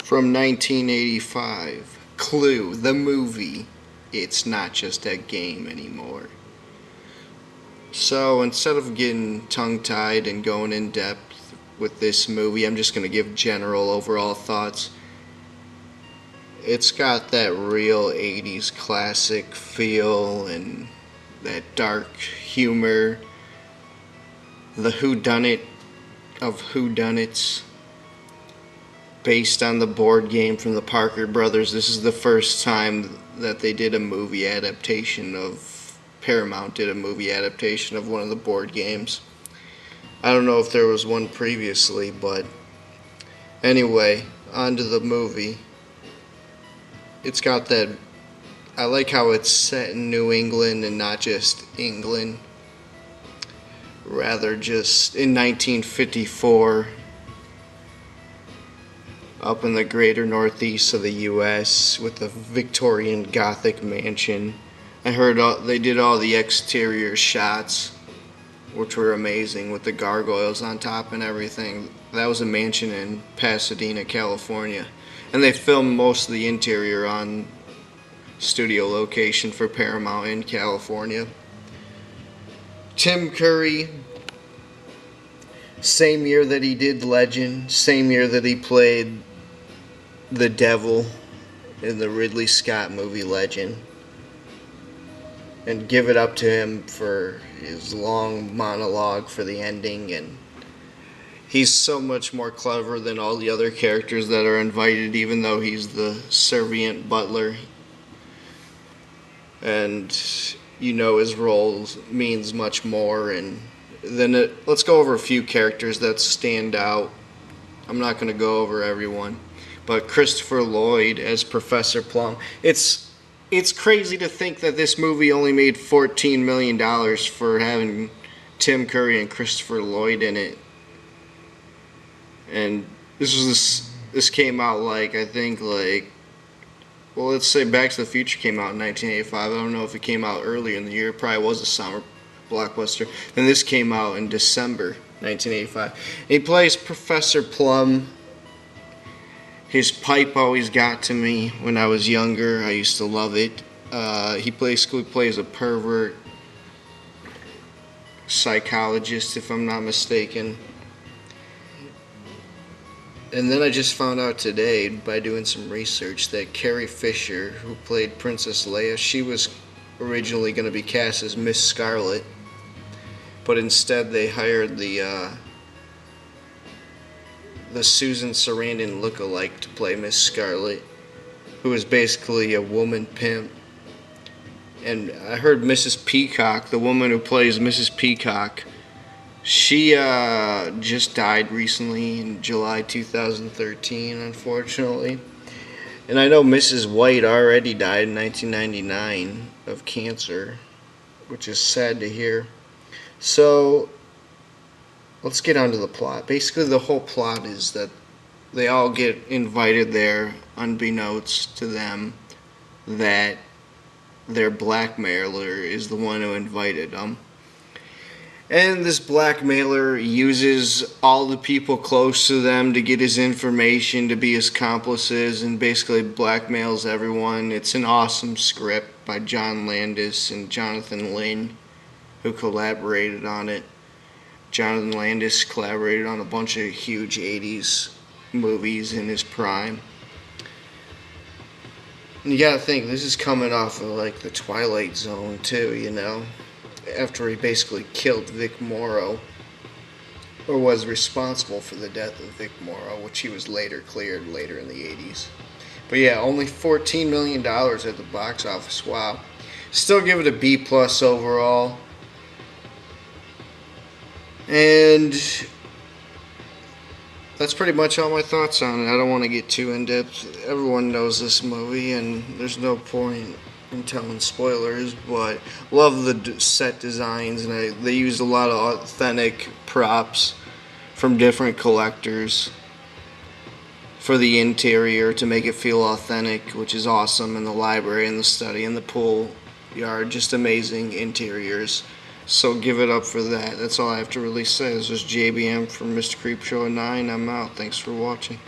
From 1985, Clue, the movie. It's not just a game anymore. So instead of getting tongue-tied and going in depth with this movie, I'm just going to give general overall thoughts. It's got that real 80s classic feel and that dark humor, the whodunit of whodunits, based on the board game from the Parker brothers. This is the first time that they did a movie adaptation of, Paramount did a movie adaptation of one of the board games. I don't know if there was one previously, but anyway, on to the movie. It's got that, I like how it's set in New England and not just England, rather just in 1954, up in the greater northeast of the U.S. with the Victorian Gothic mansion. I heard they did all the exterior shots, which were amazing, with the gargoyles on top and everything. That was a mansion in Pasadena, California. And they filmed most of the interior on studio location for Paramount in California. Tim Curry, same year that he did Legend, same year that he played the devil in the Ridley Scott movie Legend. And give it up to him for his long monologue for the ending. And he's so much more clever than all the other characters that are invited, even though he's the servient butler. And you know his role means much more. And then let's go over a few characters that stand out. I'm not going to go over everyone, but Christopher Lloyd as Professor Plum. It's crazy to think that this movie only made $14 million for having Tim Curry and Christopher Lloyd in it. And this came out well, let's say Back to the Future came out in 1985. I don't know if it came out earlier in the year. It probably was a summer blockbuster. And this came out in December 1985. He plays Professor Plum. His pipe always got to me when I was younger. I used to love it. He basically plays a pervert psychologist, if I'm not mistaken. And then I just found out today, by doing some research, that Carrie Fisher, who played Princess Leia, she was originally going to be cast as Miss Scarlet, but instead they hired the Susan Sarandon lookalike to play Miss Scarlet, who is basically a woman pimp. And I heard Mrs. Peacock, the woman who plays Mrs. Peacock, she just died recently in July 2013, unfortunately. And I know Mrs. White already died in 1999 of cancer, which is sad to hear. So let's get on to the plot. Basically, the whole plot is that they all get invited there, unbeknownst to them, that their blackmailer is the one who invited them. And this blackmailer uses all the people close to them to get his information, to be his accomplices, and basically blackmails everyone. It's an awesome script by John Landis and Jonathan Lynn, who collaborated on it. Jonathan Landis collaborated on a bunch of huge 80s movies in his prime. And you gotta think, this is coming off of like the Twilight Zone too, you know? After he basically killed Vic Morrow, or was responsible for the death of Vic Morrow, which he was later cleared later in the 80s. But yeah, only $14 million at the box office. Wow. Still give it a B+ overall. And that's pretty much all my thoughts on it. I don't want to get too in-depth. Everyone knows this movie, and there's no point in telling spoilers, but love the set designs, and they used a lot of authentic props from different collectors for the interior to make it feel authentic, which is awesome. And the library and the study and the pool yard, just amazing interiors. So give it up for that. That's all I have to really say. This is JBM from Mr. Creepshow 9. I'm out. Thanks for watching.